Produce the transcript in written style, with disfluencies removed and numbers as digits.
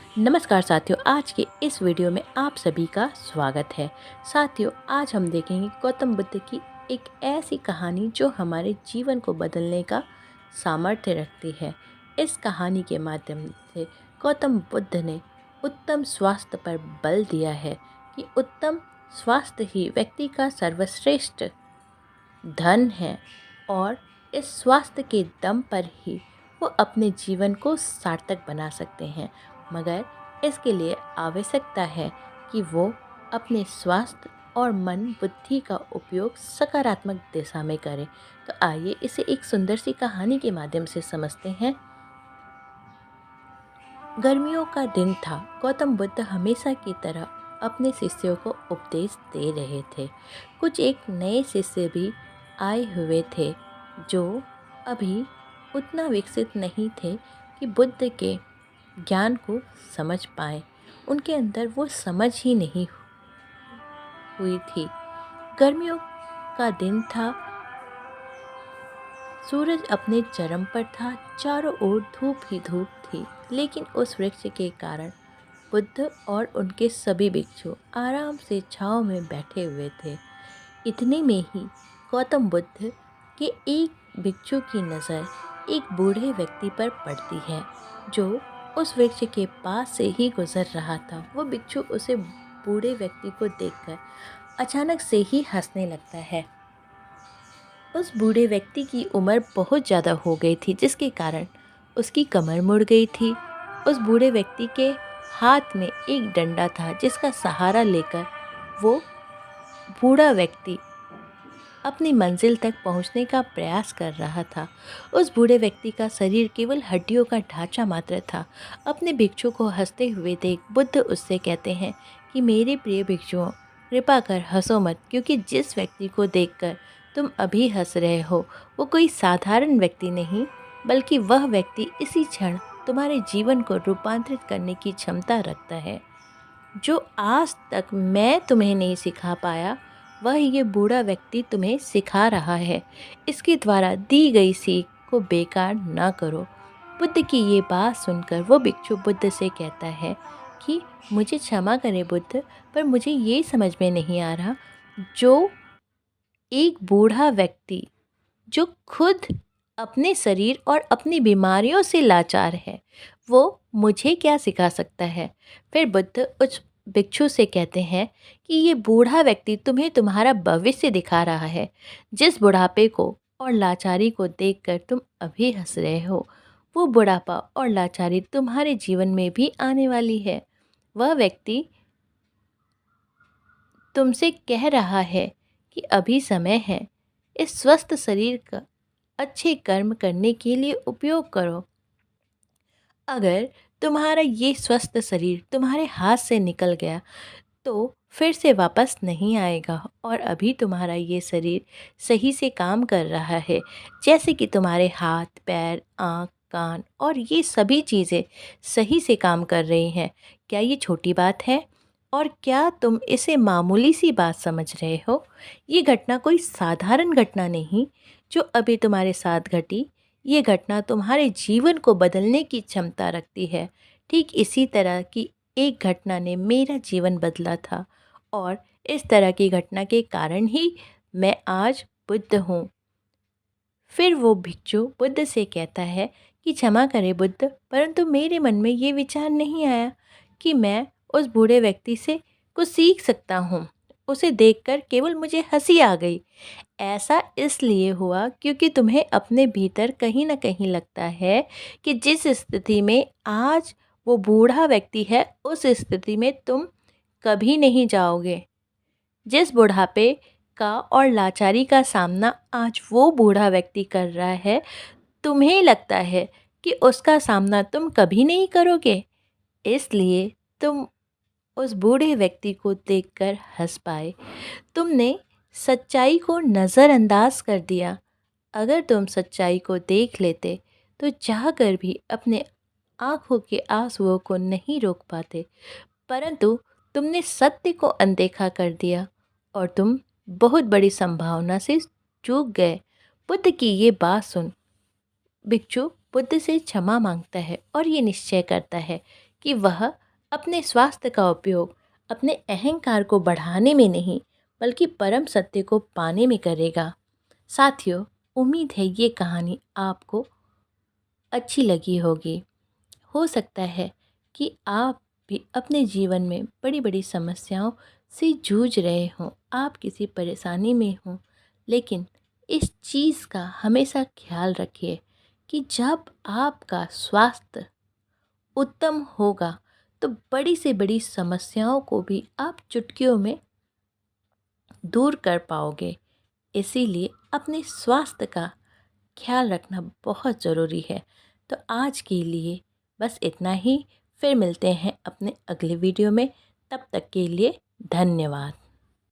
नमस्कार साथियों, आज के इस वीडियो में आप सभी का स्वागत है। साथियों, आज हम देखेंगे गौतम बुद्ध की एक ऐसी कहानी जो हमारे जीवन को बदलने का सामर्थ्य रखती है। इस कहानी के माध्यम से गौतम बुद्ध ने उत्तम स्वास्थ्य पर बल दिया है कि उत्तम स्वास्थ्य ही व्यक्ति का सर्वश्रेष्ठ धन है और इस स्वास्थ्य के दम पर ही वो अपने जीवन को सार्थक बना सकते हैं। मगर इसके लिए आवश्यकता है कि वो अपने स्वास्थ्य और मन बुद्धि का उपयोग सकारात्मक दिशा में करें। तो आइए इसे एक सुंदर सी कहानी के माध्यम से समझते हैं। गर्मियों का दिन था। गौतम बुद्ध हमेशा की तरह अपने शिष्यों को उपदेश दे रहे थे। कुछ एक नए शिष्य भी आए हुए थे जो अभी उतना विकसित नहीं थे कि बुद्ध के ज्ञान को समझ पाए। उनके अंदर वो समझ ही नहीं हुई थी। गर्मियों का दिन था। सूरज अपने चरम पर था। चारों ओर धूप ही धूप थी। लेकिन उस वृक्ष के कारण बुद्ध और उनके सभी भिक्षु आराम से छांव में बैठे हुए थे। इतने में ही गौतम बुद्ध के एक भिक्षु की नज़र एक बूढ़े व्यक्ति पर पड़ती है जो उस वृक्ष के पास से ही गुजर रहा था। वो भिक्षु उसे बूढ़े व्यक्ति को देखकर अचानक से ही हंसने लगता है। उस बूढ़े व्यक्ति की उम्र बहुत ज़्यादा हो गई थी, जिसके कारण उसकी कमर मुड़ गई थी। उस बूढ़े व्यक्ति के हाथ में एक डंडा था जिसका सहारा लेकर वो बूढ़ा व्यक्ति अपनी मंजिल तक पहुंचने का प्रयास कर रहा था। उस बूढ़े व्यक्ति का शरीर केवल हड्डियों का ढांचा मात्र था। अपने भिक्षु को हंसते हुए देख बुद्ध उससे कहते हैं कि मेरे प्रिय भिक्षुओं, कृपा कर हंसो मत, क्योंकि जिस व्यक्ति को देखकर तुम अभी हंस रहे हो वो कोई साधारण व्यक्ति नहीं, बल्कि वह व्यक्ति इसी क्षण तुम्हारे जीवन को रूपांतरित करने की क्षमता रखता है। जो आज तक मैं तुम्हें नहीं सिखा पाया वह ये बूढ़ा व्यक्ति तुम्हें सिखा रहा है। इसके द्वारा दी गई सीख को बेकार ना करो। बुद्ध की ये बात सुनकर वो भिक्षु बुद्ध से कहता है कि मुझे क्षमा करें बुद्ध, पर मुझे ये समझ में नहीं आ रहा, जो एक बूढ़ा व्यक्ति जो खुद अपने शरीर और अपनी बीमारियों से लाचार है, वो मुझे क्या सिखा सकता है। फिर बुद्ध उस भिक्षु से कहते हैं कि ये बूढ़ा व्यक्ति तुम्हें तुम्हारा भविष्य दिखा रहा है। जिस बुढ़ापे को और लाचारी को देखकर तुम अभी हंस रहे हो, वो बुढ़ापा और लाचारी तुम्हारे जीवन में भी आने वाली है। वह व्यक्ति तुमसे कह रहा है कि अभी समय है, इस स्वस्थ शरीर का अच्छे कर्म करने के लिए उपयोग करो। अगर तुम्हारा ये स्वस्थ शरीर तुम्हारे हाथ से निकल गया तो फिर से वापस नहीं आएगा, और अभी तुम्हारा ये शरीर सही से काम कर रहा है, जैसे कि तुम्हारे हाथ, पैर, आँख, कान और ये सभी चीज़ें सही से काम कर रही हैं। क्या ये छोटी बात है? और क्या तुम इसे मामूली सी बात समझ रहे हो? ये घटना कोई साधारण घटना नहीं जो अभी तुम्हारे साथ घटी। ये घटना तुम्हारे जीवन को बदलने की क्षमता रखती है। ठीक इसी तरह की एक घटना ने मेरा जीवन बदला था, और इस तरह की घटना के कारण ही मैं आज बुद्ध हूँ। फिर वो भिक्षु बुद्ध से कहता है कि क्षमा करें बुद्ध, परंतु मेरे मन में ये विचार नहीं आया कि मैं उस बूढ़े व्यक्ति से कुछ सीख सकता हूँ। उसे देखकर केवल मुझे हंसी आ गई। ऐसा इसलिए हुआ क्योंकि तुम्हें अपने भीतर कहीं ना कहीं लगता है कि जिस स्थिति में आज वो बूढ़ा व्यक्ति है, उस स्थिति में तुम कभी नहीं जाओगे। जिस बुढ़ापे का और लाचारी का सामना आज वो बूढ़ा व्यक्ति कर रहा है, तुम्हें लगता है कि उसका सामना तुम कभी नहीं करोगे, इसलिए तुम उस बूढ़े व्यक्ति को देखकर हंस पाए। तुमने सच्चाई को नज़रअंदाज कर दिया। अगर तुम सच्चाई को देख लेते तो चाहकर भी अपने आँखों के आंसुओं को नहीं रोक पाते, परंतु तुमने सत्य को अनदेखा कर दिया और तुम बहुत बड़ी संभावना से चूक गए। बुद्ध की ये बात सुन भिक्षु बुद्ध से क्षमा मांगता है और ये निश्चय करता है कि वह अपने स्वास्थ्य का उपयोग अपने अहंकार को बढ़ाने में नहीं बल्कि परम सत्य को पाने में करेगा। साथियों, उम्मीद है ये कहानी आपको अच्छी लगी होगी। हो सकता है कि आप भी अपने जीवन में बड़ी बड़ी समस्याओं से जूझ रहे हों, आप किसी परेशानी में हों, लेकिन इस चीज़ का हमेशा ख्याल रखिए कि जब आपका स्वास्थ्य उत्तम होगा तो बड़ी से बड़ी समस्याओं को भी आप चुटकियों में दूर कर पाओगे। इसीलिए अपने स्वास्थ्य का ख्याल रखना बहुत ज़रूरी है। तो आज के लिए बस इतना ही। फिर मिलते हैं अपने अगले वीडियो में। तब तक के लिए धन्यवाद।